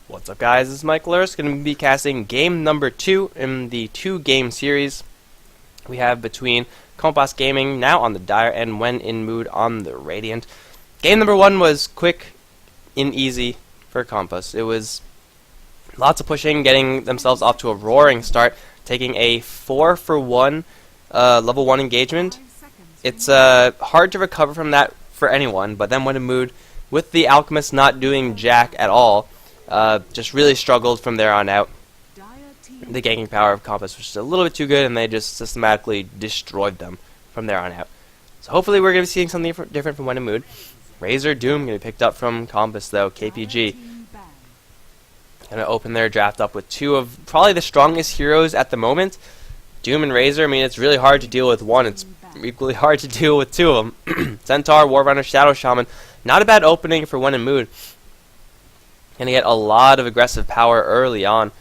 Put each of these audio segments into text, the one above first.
What's up, guys? This is Mike Lurs, going to be casting game number 2 in the 2-game series we have between Compass Gaming now on the Dire and When in Mood on the Radiant. Game number 1 was quick and easy for Compass. It was lots of pushing, getting themselves off to a roaring start, taking a 4-for-1 level 1 engagement. It's hard to recover from that for anyone, but then When in Mood, with the Alchemist not doing jack at all, just really struggled from there on out. The ganking power of Compass was just a little bit too good, and they just systematically destroyed them from there on out. So hopefully we're going to be seeing something different from When in Mood. Razor Doom going to be picked up from Compass, though. KPG going to open their draft up with two of probably the strongest heroes at the moment. Doom and Razor, I mean, it's really hard to deal with one. It's equally hard to deal with two of them. Centaur, War Runner, Shadow Shaman. Not a bad opening for When in Mood. Gonna get a lot of aggressive power early on.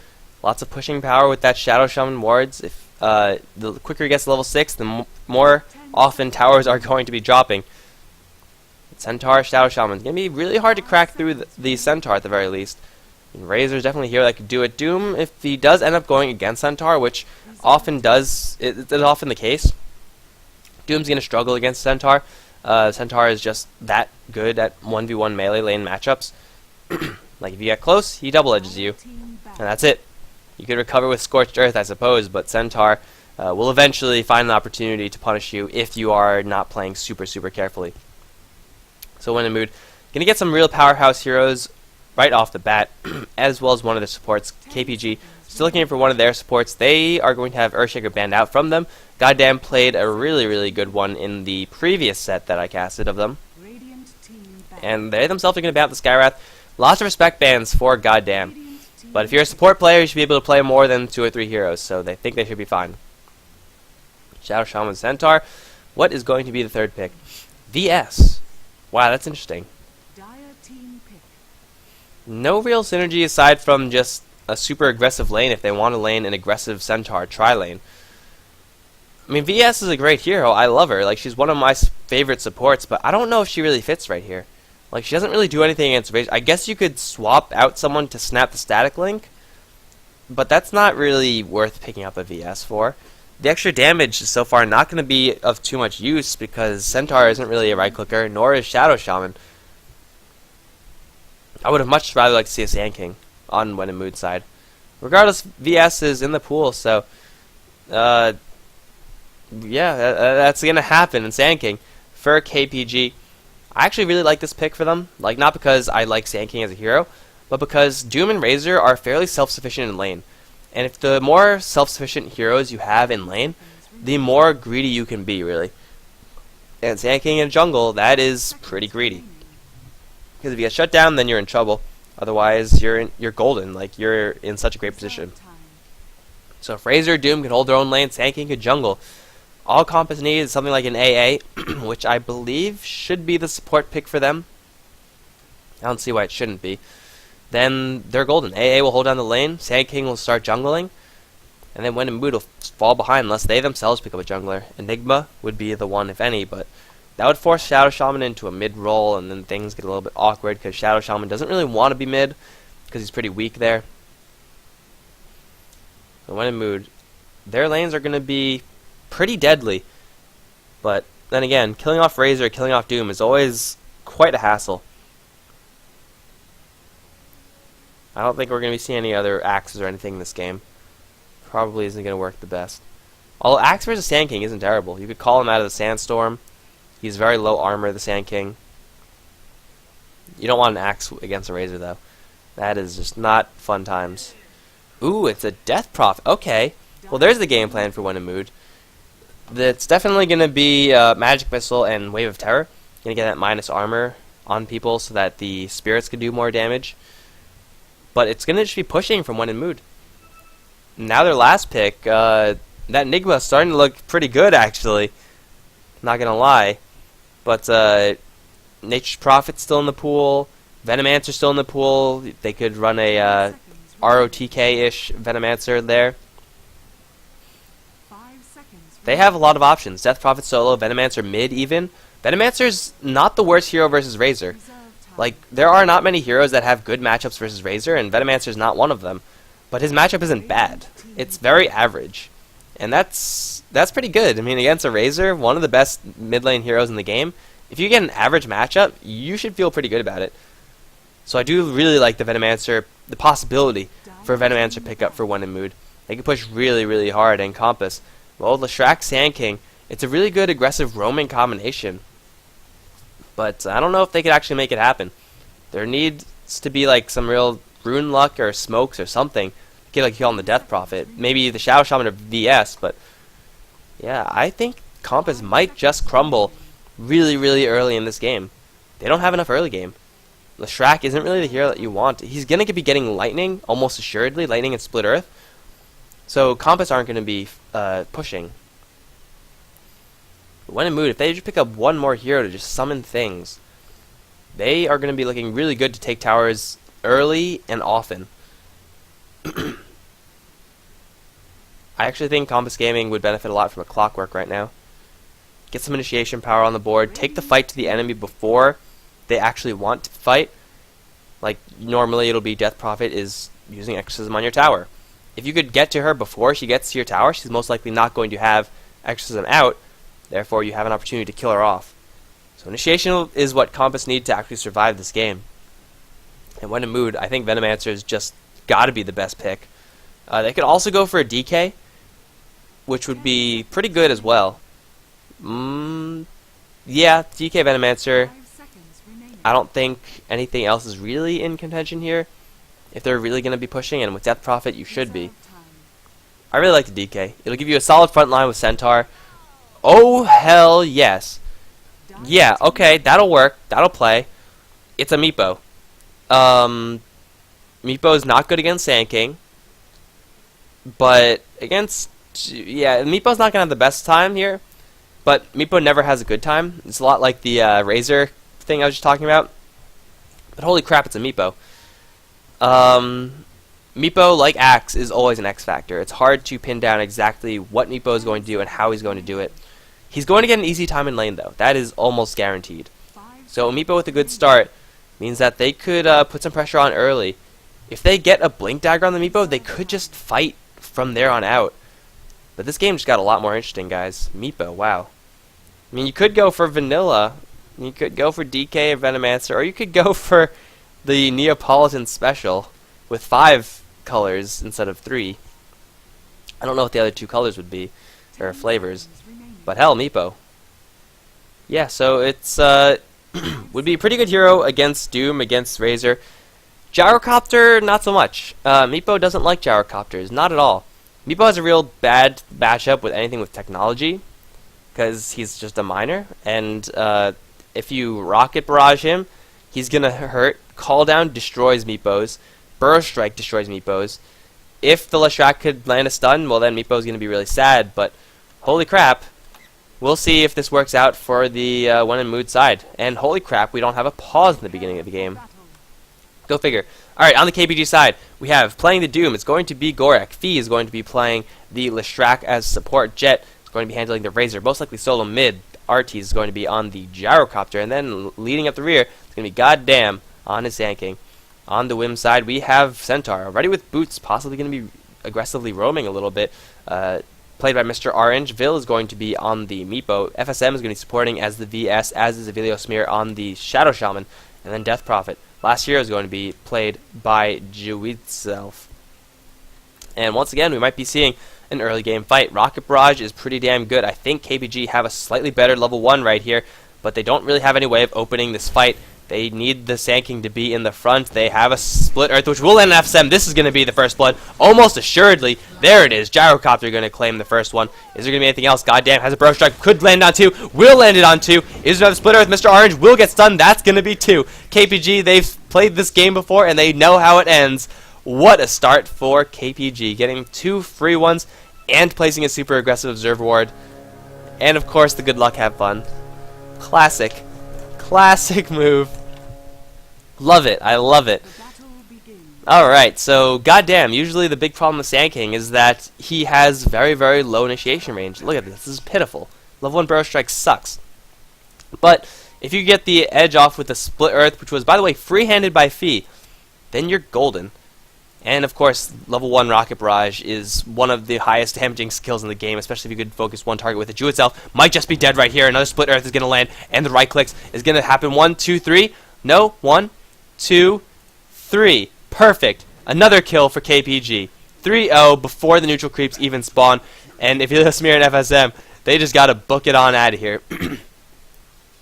Lots of pushing power with that Shadow Shaman wards. If the quicker he gets to level 6, the more often towers are going to be dropping. Centaur, Shadow Shaman. Gonna be really hard to crack through the Centaur at the very least. And Razor's definitely here that could do it. Doom, if he does end up going against Centaur, which often does, it's often the case, Doom's gonna struggle against Centaur. Centaur is just that good at 1v1 melee lane matchups. Like, if you get close, he double edges you, and that's it. You could recover with Scorched Earth, I suppose, but Centaur will eventually find an opportunity to punish you if you are not playing super carefully. So When in Mood, gonna get some real powerhouse heroes right off the bat, as well as one of the supports. KPG, still looking for one of their supports. They are going to have Earthshaker banned out from them. Goddamn played a really good one in the previous set that I casted of them. And they themselves are going to ban out the Skywrath. Lots of respect bans for Goddamn. But if you're a support player, you should be able to play more than 2 or 3 heroes, so they think they should be fine. Shadow Shaman Centaur. What is going to be the third pick? VS. Wow, that's interesting. No real synergy aside from just a super aggressive lane if they want to lane an aggressive Centaur tri-lane. I mean, VS is a great hero. I love her. Like, she's one of my favorite supports, but I don't know if she really fits right here. Like, she doesn't really do anything against Razor. I guess you could swap out someone to snap the static link, but that's not really worth picking up a VS for. The extra damage is so far not going to be of too much use because Centaur isn't really a right-clicker, nor is Shadow Shaman. I would have much rather liked to see a Sand King on When in Mood side. Regardless, VS is in the pool, so yeah, that's going to happen in Sand King for KPG. I actually really like this pick for them, like, not because I like Sand King as a hero, but because Doom and Razor are fairly self-sufficient in lane. And if the more self-sufficient heroes you have in lane, the more greedy you can be, really. And Sand King in jungle, that is pretty greedy. Because if you get shut down, then you're in trouble. Otherwise, you're golden. Like, you're in such a great position. So if Razor, Doom can hold their own lane, Sand King could jungle. All Compass needs is something like an AA, which I believe should be the support pick for them. I don't see why it shouldn't be. Then they're golden. AA will hold down the lane, Sand King will start jungling, and then When in Mood will fall behind unless they themselves pick up a jungler. Enigma would be the one, if any, but that would force Shadow Shaman into a mid-roll, and then things get a little bit awkward because Shadow Shaman doesn't really want to be mid because he's pretty weak there. So When in Mood, their lanes are going to be pretty deadly, but then again, killing off Razor, killing off Doom is always quite a hassle. I don't think we're going to be seeing any other axes or anything in this game. Probably isn't going to work the best. Although Axe versus Sand King isn't terrible. You could call him out of the Sandstorm. He's very low armor, the Sand King. You don't want an Axe against a Razor, though. That is just not fun times. Ooh, it's a Death Prophet. Okay. Well, there's the game plan for When in Mood. It's definitely going to be Magic Missile and Wave of Terror. Going to get that minus armor on people so that the spirits can do more damage. But it's going to just be pushing from When in Mood. Now their last pick, that Enigma is starting to look pretty good, actually. Not going to lie. But Nature's Prophet's still in the pool. Venomancer's still in the pool. They could run a ROTK-ish Venomancer there. They have a lot of options. Death Prophet solo, Venomancer mid even. Venomancer's not the worst hero versus Razor. Like, there are not many heroes that have good matchups versus Razor, and Venomancer is not one of them. But his matchup isn't bad. It's very average. And that's pretty good. I mean, against a Razor, one of the best mid lane heroes in the game, if you get an average matchup, you should feel pretty good about it. So I do really like the Venomancer, the possibility for a Venomancer pickup for When in Mood. They can push really, really hard and Compass. Well, Leshrac Sand King, it's a really good aggressive roaming combination. But I don't know if they could actually make it happen. There needs to be like some real rune luck or smokes or something to get like a kill on the Death Prophet. Maybe the Shadow Shaman or VS, but yeah, I think Compass might just crumble really, really early in this game. They don't have enough early game. Leshrac isn't really the hero that you want. He's going to be getting Lightning, almost assuredly, Lightning and Split Earth. So Compass aren't going to be pushing. But When in Mood, if they just pick up one more hero to just summon things, they are going to be looking really good to take towers early and often. I actually think Compass Gaming would benefit a lot from a Clockwork right now. Get some initiation power on the board, take the fight to the enemy before they actually want to fight. Like, normally it'll be Death Prophet is using Exorcism on your tower. If you could get to her before she gets to your tower, she's most likely not going to have Exorcism out, therefore you have an opportunity to kill her off. So initiation is what Compass need to actually survive this game. And When in Mood, I think Venomancer is just got to be the best pick. They could also go for a DK, which would be pretty good as well. Yeah, DK Venomancer. I don't think anything else is really in contention here. If they're really going to be pushing, and with Death Prophet, you should be. I really like the DK. It'll give you a solid front line with Centaur. Oh, hell yes. Yeah, okay, that'll work. That'll play. It's a Meepo. Meepo is not good against Sand King. But against... Yeah, Meepo's not going to have the best time here. But Meepo never has a good time. It's a lot like the Razor thing I was just talking about. But holy crap, it's a Meepo. Meepo, like Axe, is always an X factor. It's hard to pin down exactly what Meepo is going to do and how he's going to do it. He's going to get an easy time in lane, though. That is almost guaranteed. So Meepo with a good start means that they could put some pressure on early. If they get a Blink Dagger on the Meepo, they could just fight from there on out. But this game just got a lot more interesting, guys. Meepo, wow. I mean, you could go for Vanilla. You could go for DK or Venomancer, or you could go for the Neapolitan Special with 5 colors instead of 3. I don't know what the other 2 colors would be, or flavors, but hell, Meepo. Yeah, so it's would be a pretty good hero against Doom, against Razor. Gyrocopter, not so much. Meepo doesn't like Gyrocopters, not at all. Meepo has a real bad matchup with anything with technology, because he's just a miner, and if you Rocket Barrage him, he's going to hurt. Call Down destroys Meepos. Burrow Strike destroys Meepos. If the Leshrac could land a stun, well then Meepo's going to be really sad, but holy crap, we'll see if this works out for the When in Mood side. And holy crap, we don't have a pause in the beginning of the game. Go figure. Alright, on the KPG side, we have playing the Doom. It's going to be Gorek. Fee is going to be playing the Leshrac as support. Jet is going to be handling the Razor, most likely solo mid. Artees is going to be on the Gyrocopter, and then leading up the rear, it's going to be Goddamn on his Sand King. On the WiM side, we have Centaur, already with boots, possibly going to be aggressively roaming a little bit. Played by Mr. Orange. Vil is going to be on the Meepo. FSM is going to be supporting as the VS, as is Avilio Smear on the Shadow Shaman, and then Death Prophet. Last hero is going to be played by Juitself. And once again, we might be seeing an early game fight. Rocket Barrage is pretty damn good. I think KPG have a slightly better level 1 right here, but they don't really have any way of opening this fight. They need the Sand King to be in the front. They have a Split Earth, which will end in FSM. This is going to be the first blood, almost assuredly. There it is. Gyrocopter going to claim the first one. Is there going to be anything else? Goddamn, has a Burrow Strike. Could land on 2. Will land it on 2. Is there another Split Earth? Mr. Orange will get stunned. That's going to be 2. KPG, they've played this game before, and they know how it ends. What a start for KPG. Getting 2 free ones and placing a super aggressive Observe Ward. And, of course, the good luck, have fun. Classic. Classic move. Love it. I love it. Alright, so goddamn, usually the big problem with Sand King is that he has very, very low initiation range. Look at this. This is pitiful. Level 1 Burrow Strike sucks. But If you get the edge off with the Split Earth, which was, by the way, free-handed by Fee, then you're golden. And, of course, level 1 Rocket Barrage is one of the highest damaging skills in the game, especially if you could focus one target with it. Ju itself might just be dead right here. Another Split Earth is going to land, and the right clicks is going to happen. 1, 2, 3. No, 1, 2, 3. Perfect. Another kill for KPG. 3-0 before the neutral creeps even spawn. And if you Smear and FSM, they just got to book it on out of here.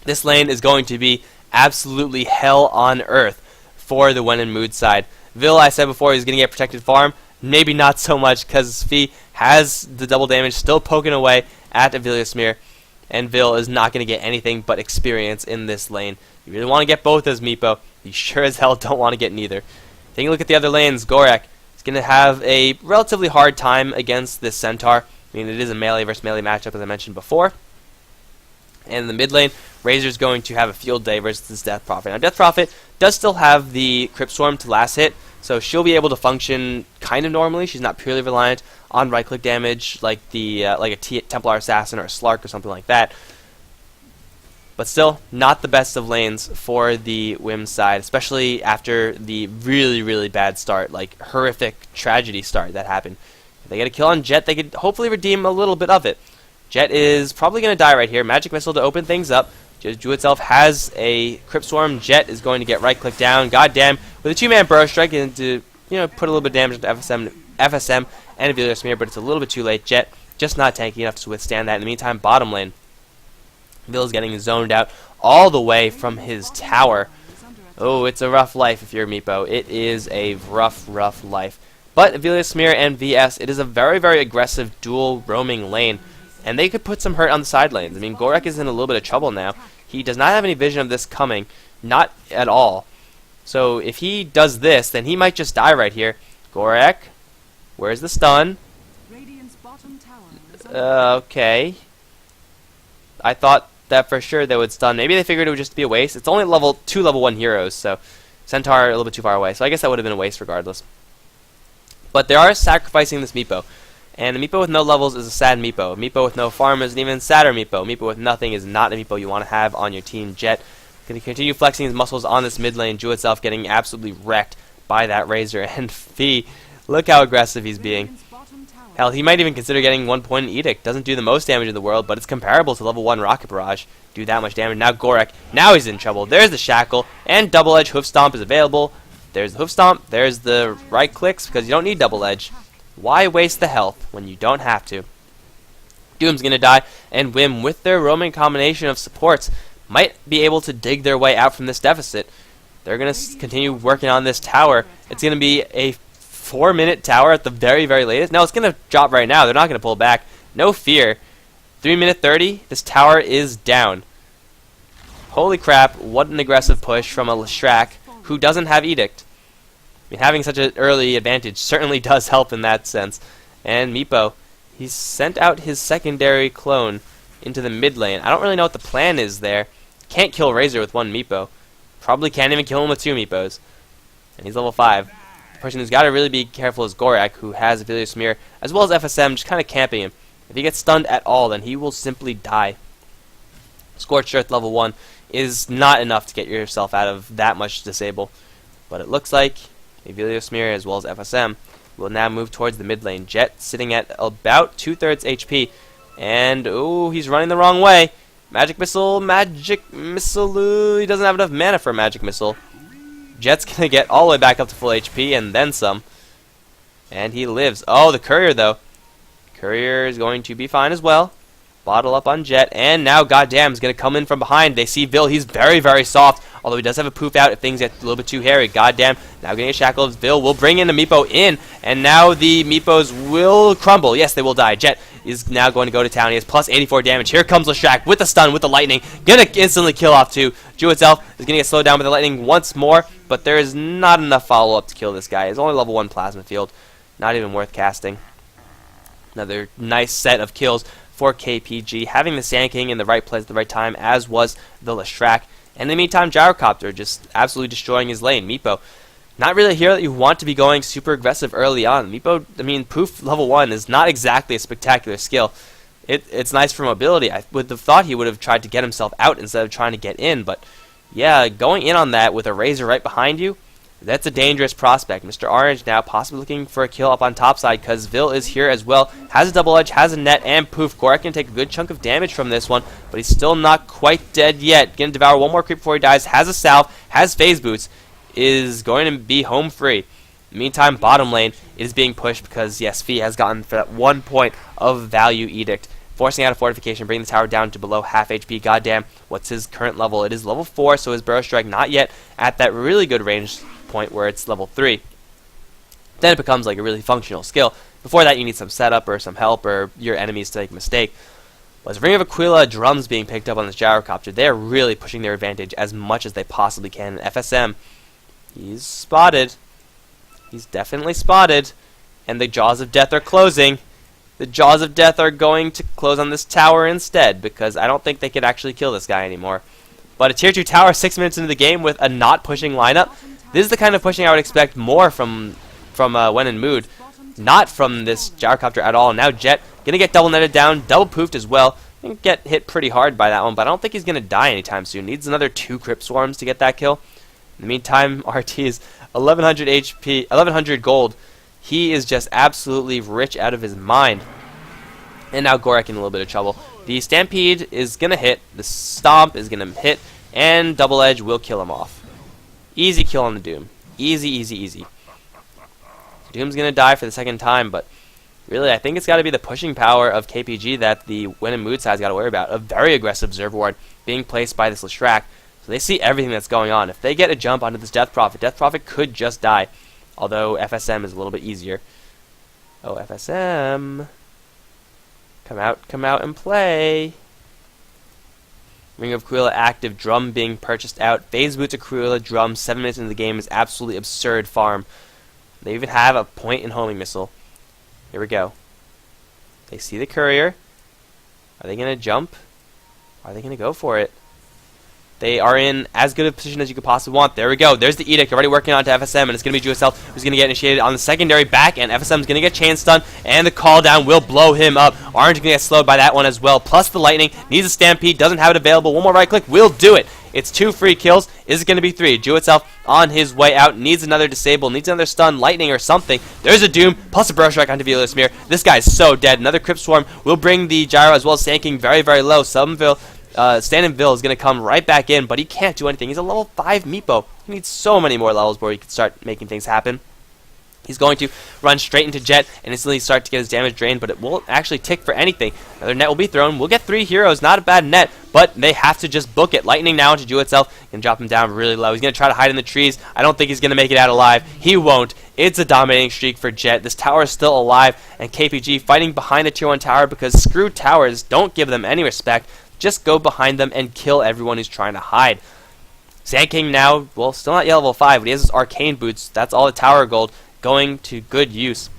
This lane is going to be absolutely hell on earth for the When in Mood side. Vil, I said before, he's going to get protected farm. Maybe not so much because Fee has the double damage still poking away at Smear. And Vil is not going to get anything but experience in this lane. You really want to get both as Meepo. You sure as hell don't want to get neither. Taking a look at the other lanes, Gorak is going to have a relatively hard time against this Centaur. I mean, it is a melee versus melee matchup, as I mentioned before. And in the mid lane, Razor's going to have a field day versus this Death Prophet. Now, Death Prophet does still have the Crypt Swarm to last hit, so she'll be able to function kind of normally. She's not purely reliant on right-click damage like a Templar Assassin or a Slark or something like that. But still, not the best of lanes for the WiM side, especially after the really, really bad start, like horrific tragedy start that happened. If they get a kill on Jet, they could hopefully redeem a little bit of it. Jet is probably going to die right here. Magic Missile to open things up. Ju itself has a Crypt Swarm. Jet is going to get right-click down. Goddamn, with a 2-man Burrow Strike and to put a little bit of damage into FSM and Smear, but it's a little bit too late. Jet just not tanky enough to withstand that. In the meantime, bottom lane, Vil is getting zoned out all the way from his tower. Oh, it's a rough life if you're Meepo. It is a rough, rough life. But Smear and VS, it is a very, very aggressive dual roaming lane. And they could put some hurt on the side lanes. I mean, Gorak is in a little bit of trouble now. He does not have any vision of this coming. Not at all. So if he does this, then he might just die right here. Gorak, where's the stun? Okay. I thought that for sure they would stun. Maybe they figured it would just be a waste. It's only level 2 level 1 heroes, so Centaur a little bit too far away. So I guess that would have been a waste regardless. But they are sacrificing this Meepo. And a Meepo with no levels is a sad Meepo. A Meepo with no farm is an even sadder Meepo. A Meepo with nothing is not a Meepo you want to have on your team. Jet going to continue flexing his muscles on this mid lane. Ju itself getting absolutely wrecked by that Razor. And Fee, look how aggressive he's being. Hell, he might even consider getting 1 point in Edict. Doesn't do the most damage in the world, but it's comparable to level 1 Rocket Barrage. Do that much damage. Now Gorak, now he's in trouble. There's the Shackle, and Double Edge Hoof Stomp is available. There's the Hoof Stomp, there's the right clicks, because you don't need Double Edge. Why waste the health when you don't have to? Doom's going to die, and WiM, with their roaming combination of supports, might be able to dig their way out from this deficit. They're going to continue working on this tower. It's going to be a 4-minute tower at the very, very latest. Now, it's going to drop right now. They're not going to pull back. No fear. 3-minute 30, this tower is down. Holy crap, what an aggressive push from a Leshrac who doesn't have Edict. I mean, having such an early advantage certainly does help in that sense. And Meepo, he's sent out his secondary clone into the mid lane. I don't really know what the plan is there. Can't kill Razor with 1 Meepo. Probably can't even kill him with 2 Meepos. And he's level 5. The person who's got to really be careful is Gorak, who has Smear, as well as FSM, just kind of camping him. If he gets stunned at all, then he will simply die. Scorched Earth level 1 is not enough to get yourself out of that much disable. But it looks like Smear as well as FSM will now move towards the mid lane. Jet sitting at about 2/3 HP. And, oh, he's running the wrong way. Magic Missile, Magic Missile. He doesn't have enough mana for a Magic Missile. Jet's going to get all the way back up to full HP and then some. And he lives. Oh, the Courier, though. Courier is going to be fine as well. Bottle up on Jet. And now, goddamn, is going to come in from behind. They see Vil. He's very, very soft. Although he does have a poof out if things get a little bit too hairy. Goddamn. Now getting a Shackle of Vil. Will bring in the Meepo in. And now the Meepos will crumble. Yes, they will die. Jet is now going to go to town. He has plus 84 damage. Here comes Leshrac with the stun, with the lightning. Gonna instantly kill off too. Ju itself is gonna get slowed down by the lightning once more. But there is not enough follow-up to kill this guy. It's only level 1 Plasma Field. Not even worth casting. Another nice set of kills for KPG, having the Sand King in the right place at the right time, as was the Leshrac. And in the meantime, Gyrocopter just absolutely destroying his lane. Meepo, not really a hero that you want to be going super aggressive early on. Meepo, I mean, Poof level 1 is not exactly a spectacular skill. It's nice for mobility. I would have thought he would have tried to get himself out instead of trying to get in, but yeah, going in on that with a Razor right behind you, that's a dangerous prospect. Mr. Orange now possibly looking for a kill up on top side because Vil is here as well. Has a double edge, has a net, and poof. Gorak can take a good chunk of damage from this one, but he's still not quite dead yet. Gonna devour one more creep before he dies. Has a salve, has phase boots, is going to be home free. Meantime, bottom lane is being pushed because, yes, Fee has gotten for that 1 point of value edict, forcing out a fortification, bringing the tower down to below half HP. Goddamn, what's his current level? It is level 4, so his Burrow Strike not yet at that really good range point where it's level 3. Then it becomes like a really functional skill. Before that, you need some setup or some help or your enemies to make a mistake. But as Ring of Aquila drums being picked up on this gyrocopter, they're really pushing their advantage as much as they possibly can. FSM, he's spotted. He's definitely spotted. And the Jaws of Death are closing. The Jaws of Death are going to close on this tower instead, because I don't think they could actually kill this guy anymore. But a tier 2 tower 6 minutes into the game with a not pushing lineup. This is the kind of pushing I would expect more from When in Mood. Not from this gyrocopter at all. Now Jet gonna get double netted down, double poofed as well. Gonna get hit pretty hard by that one, but I don't think he's gonna die anytime soon. Needs another 2 Crypt Swarms to get that kill. In the meantime, RT is 1100 HP, 1100 gold. He is just absolutely rich out of his mind. And now Gorak in a little bit of trouble. The Stampede is going to hit. The Stomp is going to hit. And Double Edge will kill him off. Easy kill on the Doom. Easy, easy, easy. Doom's going to die for the second time, but really I think it's got to be the pushing power of KPG that the When in Mood side's got to worry about. A very aggressive Observe Ward being placed by this Leshrac. So they see everything that's going on. If they get a jump onto this Death Prophet could just die. Although FSM is a little bit easier. Oh, FSM. Come out and play. Ring of Aquila active, drum being purchased out. Phase Boots Aquila drum 7 minutes into the game is absolutely absurd farm. They even have a point in homing missile. Here we go. They see the courier. Are they going to jump? Are they going to go for it? They are in as good a position as you could possibly want. There we go. There's the Edict already working on to FSM, and it's going to be Juicel who's going to get initiated on the secondary back, and FSM's going to get chain stun, and the call down will blow him up. Orange going to get slowed by that one as well. Plus the Lightning. Needs a Stampede. Doesn't have it available. One more right click. Will do it. It's 2 free kills. Is it going to be 3? Juicel on his way out. Needs another disable. Needs another stun. Lightning or something. There's a Doom. Plus a Burrow Strike onto Velasmir. This guy's so dead. Another Crypt Swarm will bring the Gyro as well as Sand King very, very low. Stand-in-Vil is going to come right back in, but he can't do anything. He's a level 5 Meepo. He needs so many more levels where he can start making things happen. He's going to run straight into Jet and instantly start to get his damage drained, but it won't actually tick for anything. Another net will be thrown. We'll get 3 heroes. Not a bad net, but they have to just book it. Lightning now into Ju itself. Can drop him down really low. He's going to try to hide in the trees. I don't think he's going to make it out alive. He won't. It's a dominating streak for Jet. This tower is still alive, and KPG fighting behind the tier 1 tower because screw towers. Don't give them any respect. Just go behind them and kill everyone who's trying to hide. Sand King now, well, still not yet level 5, but he has his Arcane Boots. That's all the tower gold going to good use.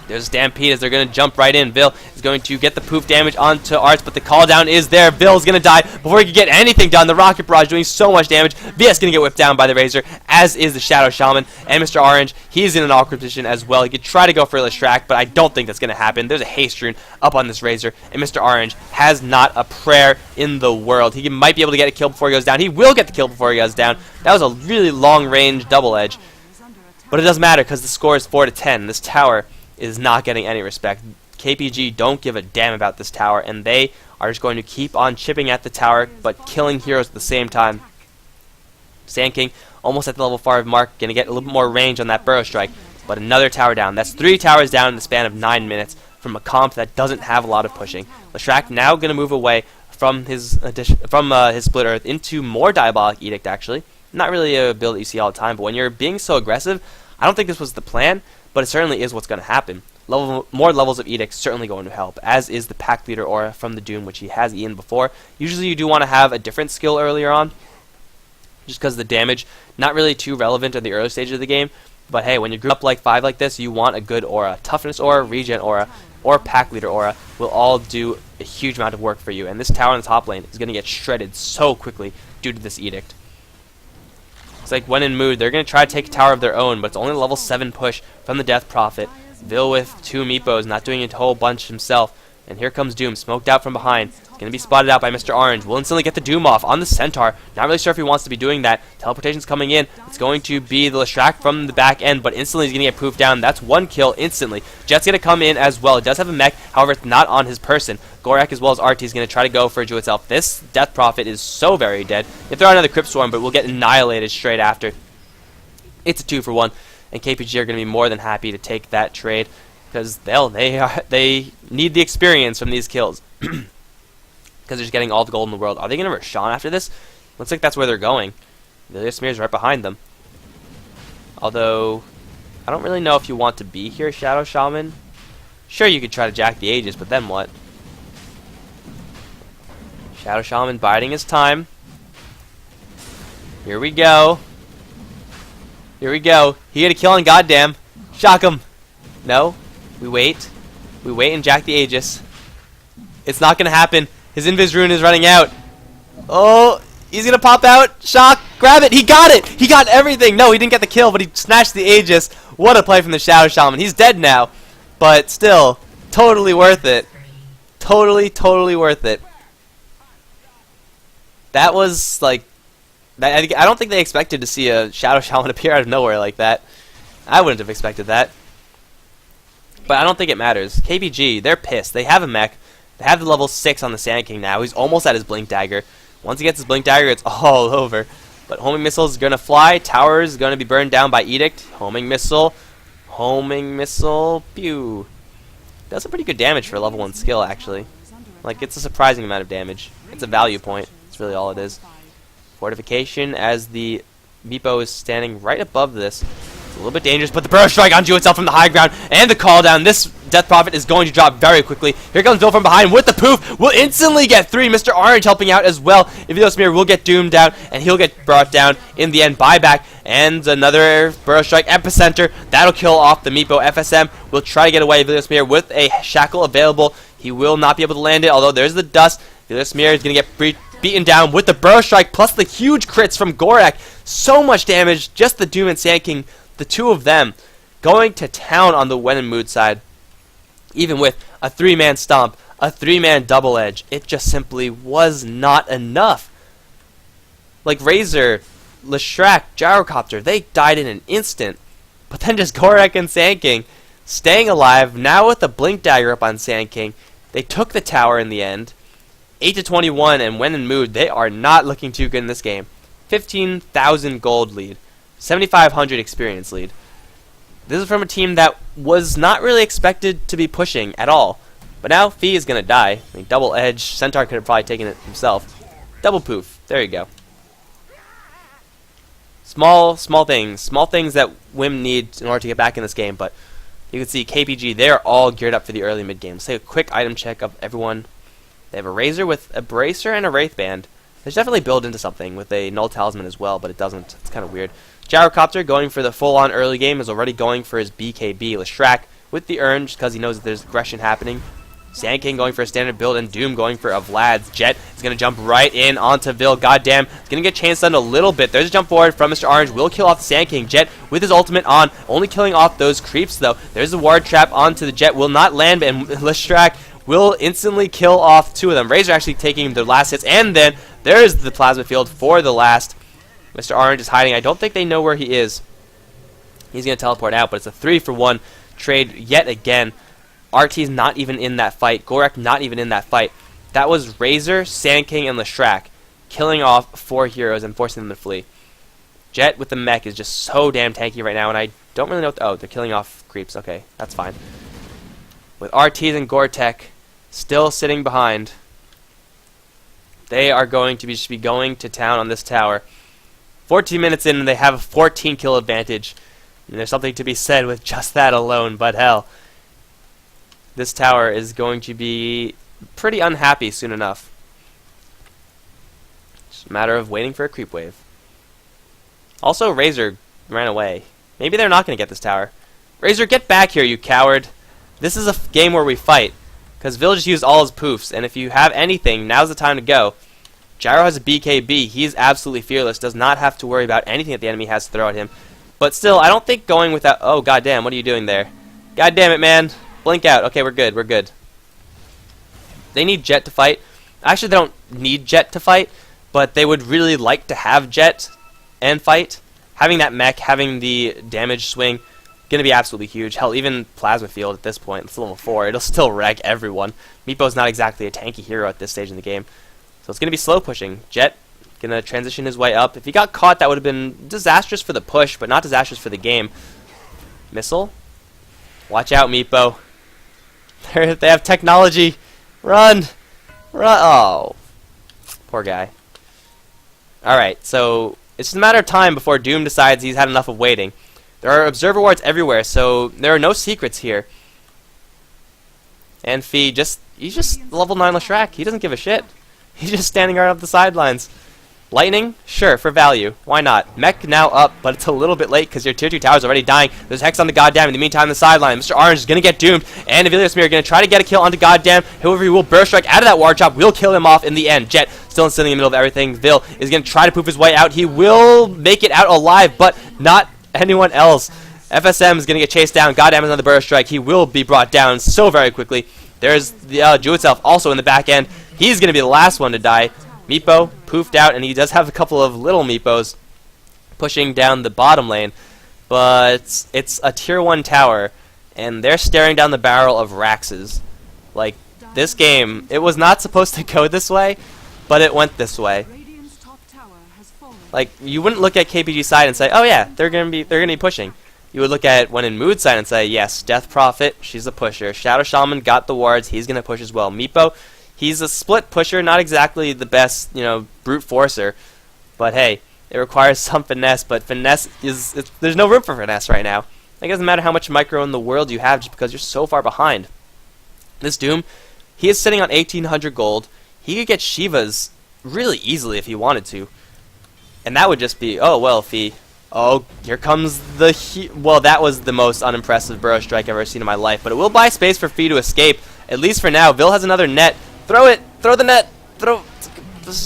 There's a Stampede as they're going to jump right in. Vil is going to get the poof damage onto Arts, but the call down is there. Vil is going to die before he can get anything done. The Rocket Barrage doing so much damage. VS going to get whipped down by the Razor, as is the Shadow Shaman. And Mr. Orange, he's in an awkward position as well. He could try to go for a Leshrac, but I don't think that's going to happen. There's a Haste Rune up on this Razor, and Mr. Orange has not a prayer in the world. He might be able to get a kill before he goes down. He will get the kill before he goes down. That was a really long-range double edge. But it doesn't matter because the score is 4-10. This tower is not getting any respect. KPG don't give a damn about this tower, and they are just going to keep on chipping at the tower, but killing heroes at the same time. Sand King almost at the level 5 mark, going to get a little bit more range on that Burrow Strike, but another tower down. That's 3 towers down in the span of 9 minutes from a comp that doesn't have a lot of pushing. Leshrac now going to move away from his Split Earth into more Diabolic Edict, actually. Not really a build that you see all the time, but when you're being so aggressive, I don't think this was the plan, but it certainly is what's going to happen. More levels of Edict certainly going to help, as is the Pack Leader Aura from the Doom, which he has eaten before. Usually you do want to have a different skill earlier on, just because the damage, not really too relevant in the early stage of the game, but hey, when you group up like 5 like this, you want a good aura. Toughness Aura, Regen Aura, or Pack Leader Aura will all do a huge amount of work for you, and this tower in the top lane is going to get shredded so quickly due to this Edict. It's like When in Mood, they're going to try to take a tower of their own, but it's only a level 7 push from the Death Prophet. Vil with 2 Meepos, not doing a whole bunch himself. And here comes Doom, smoked out from behind. It's going to be spotted out by Mr. Orange. Will instantly get the Doom off on the Centaur. Not really sure if he wants to be doing that. Teleportation's coming in. It's going to be the Leshrac from the back end, but instantly he's going to get poofed down. That's one kill instantly. Jet's going to come in as well. It does have a mech, however, it's not on his person. Gorak as well as RT is going to try to go for Ju itself. This Death Prophet is so very dead. If they're on another Crypt Swarm, but will get annihilated straight after. It's a 2-for-1, and KPG are going to be more than happy to take that trade. Because they need the experience from these kills. Because they're just getting all the gold in the world. Are they going to rush Sean after this? Looks like that's where they're going. The Smear's right behind them. Although, I don't really know if you want to be here, Shadow Shaman. Sure, you could try to jack the Aegis, but then what? Shadow Shaman biding his time. Here we go. Here we go. He had a kill on Goddamn. Shock him. No. We wait. We wait and jack the Aegis. It's not going to happen. His Invis Rune is running out. Oh, he's going to pop out. Shock. Grab it. He got it. He got everything. No, he didn't get the kill, but he snatched the Aegis. What a play from the Shadow Shaman. He's dead now. But still, totally worth it. Totally worth it. That was, like... I don't think they expected to see a Shadow Shaman appear out of nowhere like that. I wouldn't have expected that. But I don't think it matters. KPG, they're pissed. They have a mech. They have the level 6 on the Sand King now. He's almost at his Blink Dagger. Once he gets his Blink Dagger, it's all over. But Homing Missile is going to fly. Tower is going to be burned down by Edict. Homing Missile. Homing Missile. Pew. Does some pretty good damage for a level 1 skill, actually. Like, it's a surprising amount of damage. It's a value point. That's really all it is. Fortification as the Meepo is standing right above this. A little bit dangerous, but the Burrow Strike onto itself from the high ground, and the call down. This Death Prophet is going to drop very quickly. Here comes Bill from behind with the poof. Will instantly get 3. Mr. Orange helping out as well. Smear will get doomed down, and he'll get brought down in the end. Buyback, and another Burrow Strike Epicenter. That'll kill off the Meepo. FSM will try to get away. Smear with a shackle available. He will not be able to land it, although there's the dust. Smear is going to get beaten down with the Burrow Strike, plus the huge crits from Gorak. So much damage. Just the Doom and Sand King. The two of them going to town on the When in Mood side. Even with a 3-man stomp, a 3-man double edge, it just simply was not enough. Like Razor, Leshrac, Gyrocopter, they died in an instant. But then just Gorak and Sand King staying alive, now with the Blink Dagger up on Sand King. They took the tower in the end. 8-21, and When in Mood, they are not looking too good in this game. 15,000 gold lead. 7,500 experience lead. This is from a team that was not really expected to be pushing at all. But now Fee is going to die. I mean, double edge. Centaur could have probably taken it himself. Double poof. There you go. Small things. Small things that WiM need in order to get back in this game. But you can see KPG, they're all geared up for the early mid game. Let's take a quick item check of everyone. They have a Razor with a Bracer and a Wraith Band. There's definitely built into something with a Null Talisman as well, but it doesn't. It's kind of weird. Gyrocopter going for the full-on early game is already going for his BKB. Leshrac with the Urn just because he knows that there's aggression happening. Sand King going for a standard build, and Doom going for a Vlad's. Jet is going to jump right in onto Vil. Goddamn, it's going to get chain stunned a little bit. There's a jump forward from Mr. Orange. Will kill off the Sand King. Jet with his ultimate on, only killing off those creeps though. There's a ward trap onto the Jet. Will not land, and Leshrac will instantly kill off 2 of them. Razor actually taking their last hits, and then there's the plasma field for the last. Mr. Orange is hiding. I don't think they know where he is. He's going to teleport out, but it's a 3-for-1 trade yet again. RT's not even in that fight. Gorak not even in that fight. That was Razor, Sand King, and Leshrac killing off 4 heroes and forcing them to flee. Jet with the mech is just so damn tanky right now, and I don't really know what oh, they're killing off creeps. Okay, that's fine. With RTs and Gore-Tech still sitting behind, they are going to be going to town on this tower. 14 minutes in, and they have a 14 kill advantage. And there's something to be said with just that alone, but hell. This tower is going to be pretty unhappy soon enough. It's a matter of waiting for a creep wave. Also, Razor ran away. Maybe they're not going to get this tower. Razor, get back here, you coward. This is a game where we fight. Because Vil just used all his poofs, and if you have anything, now's the time to go. Gyro has a BKB. He's absolutely fearless. Does not have to worry about anything that the enemy has to throw at him. But still, I don't think going without... Oh, goddamn, what are you doing there? God damn it, man. Blink out. Okay, we're good. We're good. They need Jet to fight. Actually, they don't need Jet to fight, but they would really like to have Jet and fight. Having that mech, having the damage swing, going to be absolutely huge. Hell, even Plasma Field at this point, it's level 4, it'll still wreck everyone. Meepo's not exactly a tanky hero at this stage in the game. So it's going to be slow pushing. Jet going to transition his way up. If he got caught, that would have been disastrous for the push, but not disastrous for the game. Missile. Watch out, Meepo. They have technology. Run! Run! Oh. Poor guy. Alright, so it's just a matter of time before Doom decides he's had enough of waiting. There are observer wards everywhere, so there are no secrets here. And Fee he's just level 9 Leshrac. He doesn't give a shit. He's just standing right off the sidelines. Lightning? Sure, for value. Why not? Mech now up, but it's a little bit late because your tier 2 tower is already dying. There's Hex on the Goddamn. In the meantime, the sideline. Mr. Orange is going to get doomed, and Avilios Mirror going to try to get a kill onto Goddamn. However, he will Burst Strike out of that Ward Chop. Will kill him off in the end. Jet still sitting in the middle of everything. Vil is going to try to poof his way out. He will make it out alive, but not anyone else. FSM is going to get chased down. Goddamn is another Burst Strike. He will be brought down so very quickly. There's the Jew itself also in the back end. He's going to be the last one to die. Meepo poofed out, and he does have a couple of little Meepos pushing down the bottom lane, but it's a tier 1 tower, and they're staring down the barrel of Raxes. Like, this game, it was not supposed to go this way, but it went this way. Like, you wouldn't look at KPG's side and say, oh yeah, they're gonna be pushing. You would look at When in Mood side and say, yes, Death Prophet, she's a pusher. Shadow Shaman got the wards, he's gonna push as well. Meepo, he's a split pusher, not exactly the best, brute forcer. But hey, it requires some finesse, but finesse there's no room for finesse right now. It doesn't matter how much micro in the world you have just because you're so far behind. This Doom, he is sitting on 1800 gold. He could get Shivas really easily if he wanted to. And that would just be, oh, well, Fee. Oh, here comes the well, that was the most unimpressive Burrow Strike I've ever seen in my life. But it will buy space for Fee to escape, at least for now. Vil has another net. Throw it! Throw the net! Throw...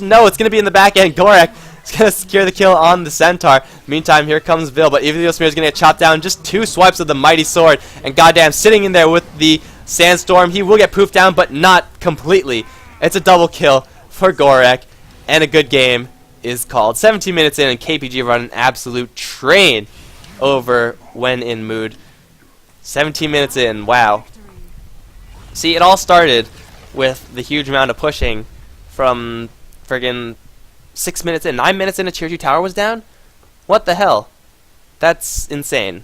No, it's going to be in the back end. Gorek is going to secure the kill on the Centaur. Meantime, here comes Vil, but Avilios Mirror is going to get chopped down. Just 2 swipes of the Mighty Sword. And goddamn, sitting in there with the Sandstorm. He will get poofed down, but not completely. It's a double kill for Gorek. And a good game is called. 17 minutes in, and KPG run an absolute train over When in Mood. 17 minutes in, wow. See, it all started with the huge amount of pushing from friggin' 6 minutes in. 9 minutes in, a tier 2 tower was down? What the hell? That's insane.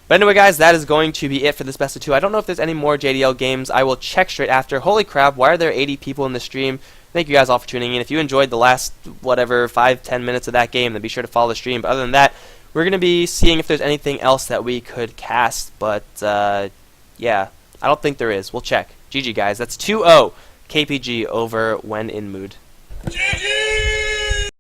But anyway, guys, that is going to be it for this best of 2. I don't know if there's any more JDL games. I will check straight after. Holy crap, why are there 80 people in the stream? Thank you guys all for tuning in. If you enjoyed the last, 5-10 minutes of that game, then be sure to follow the stream. But other than that, we're going to be seeing if there's anything else that we could cast. But, yeah, I don't think there is. We'll check. GG, guys. That's 2-0 KPG over When in Mood. GG!